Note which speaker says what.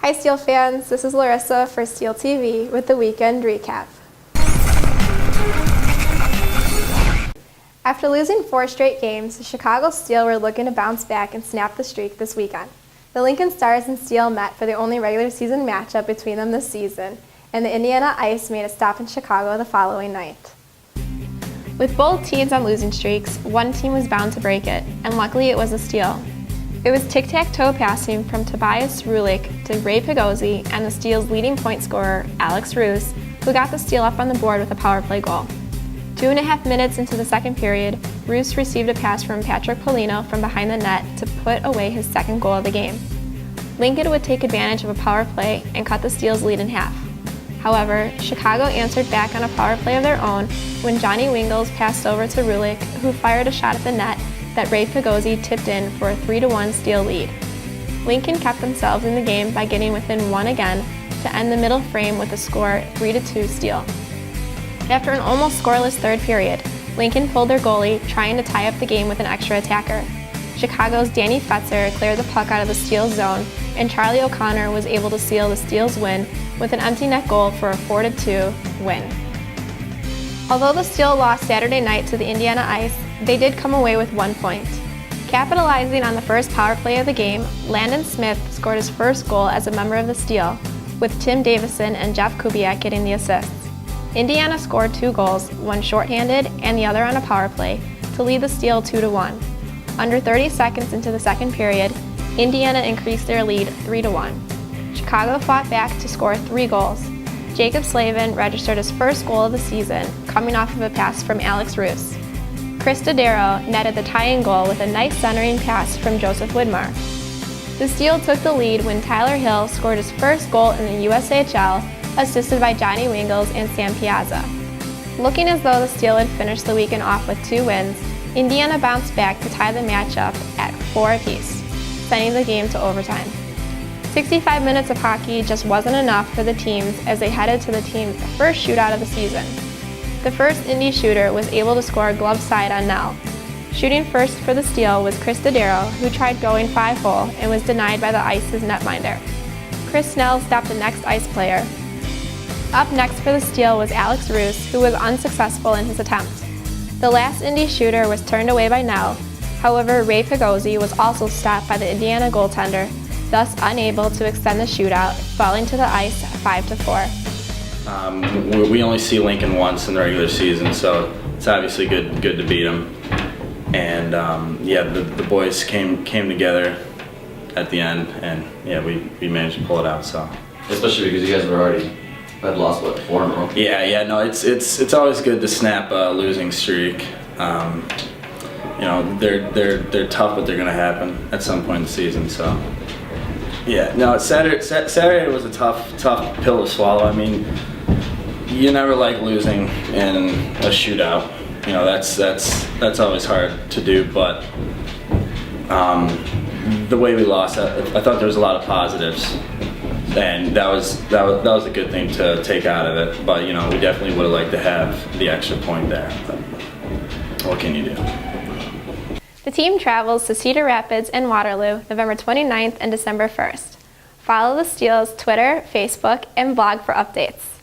Speaker 1: Hi Steel fans, this is Larissa for Steel TV with the weekend recap. After losing 4 straight games, the Chicago Steel were looking to bounce back and snap the streak this weekend. The Lincoln Stars and Steel met for the only regular season matchup between them this season, and the Indiana Ice made a stop in Chicago the following night. With both teams on losing streaks, one team was bound to break it, and luckily it was the Steel. It was tic-tac-toe passing from Tobias Rulik to Ray Pigozzi and the Steel's leading point scorer, Alex Roos, who got the Steel up on the board with a power play goal. 2.5 minutes into the second period, Roos received a pass from Patrick Polino from behind the net to put away his second goal of the game. Lincoln would take advantage of a power play and cut the Steel's lead in half. However, Chicago answered back on a power play of their own when Johnny Wingles passed over to Rulik, who fired a shot at the net that Ray Pigozzi tipped in for a 3-1 Steel lead. Lincoln kept themselves in the game by getting within 1 again to end the middle frame with a score 3-2 Steel. After an almost scoreless third period, Lincoln pulled their goalie, trying to tie up the game with an extra attacker. Chicago's Danny Fetzer cleared the puck out of the Steel's zone, and Charlie O'Connor was able to seal the Steel's win with an empty net goal for a 4-2 win. Although the Steel lost Saturday night to the Indiana Ice, they did come away with 1 point. Capitalizing on the first power play of the game, Landon Smith scored his first goal as a member of the Steel, with Tim Davison and Jeff Kubiak getting the assists. Indiana scored 2 goals, one shorthanded and the other on a power play, to lead the Steel 2-1. Under 30 seconds into the second period, Indiana increased their lead 3-1. Chicago fought back to score 3 goals. Jacob Slavin registered his first goal of the season, coming off of a pass from Alex Roos. Chris Dodaro netted the tying goal with a nice centering pass from Joseph Widmar. The Steel took the lead when Tyler Hill scored his first goal in the USHL, assisted by Johnny Wingles and Sam Piazza. Looking as though the Steel had finished the weekend off with 2 wins, Indiana bounced back to tie the matchup at 4 apiece, sending the game to overtime. 65 minutes of hockey just wasn't enough for the teams as they headed to the team's first shootout of the season. The first Indy shooter was able to score glove side on Nell. Shooting first for the Steel was Chris Dodaro, who tried going 5-hole and was denied by the Ice's netminder. Chris Snell stopped the next Ice player. Up next for the Steel was Alex Roos, who was unsuccessful in his attempt. The last Indy shooter was turned away by Nell. However, Ray Pigozzi was also stopped by the Indiana goaltender, thus unable to extend the shootout, falling to the ice 5-4.
Speaker 2: We only see Lincoln once in the regular season, so it's obviously good to beat them. And yeah, the boys came together at the end, and yeah, we managed to pull it out. So
Speaker 3: especially because you guys were already had lost 4 in a row.
Speaker 2: Yeah. No, it's always good to snap a losing streak. You know, they're tough, but they're going to happen at some point in the season. So yeah, no, Saturday was a tough pill to swallow. I mean, you never like losing in a shootout. You know, that's always hard to do. But the way we lost, I thought there was a lot of positives, and that was a good thing to take out of it. But you know, we definitely would have liked to have the extra point there. But what can you do?
Speaker 1: The team travels to Cedar Rapids and Waterloo November 29th and December 1st. Follow the Steel's Twitter, Facebook, and blog for updates.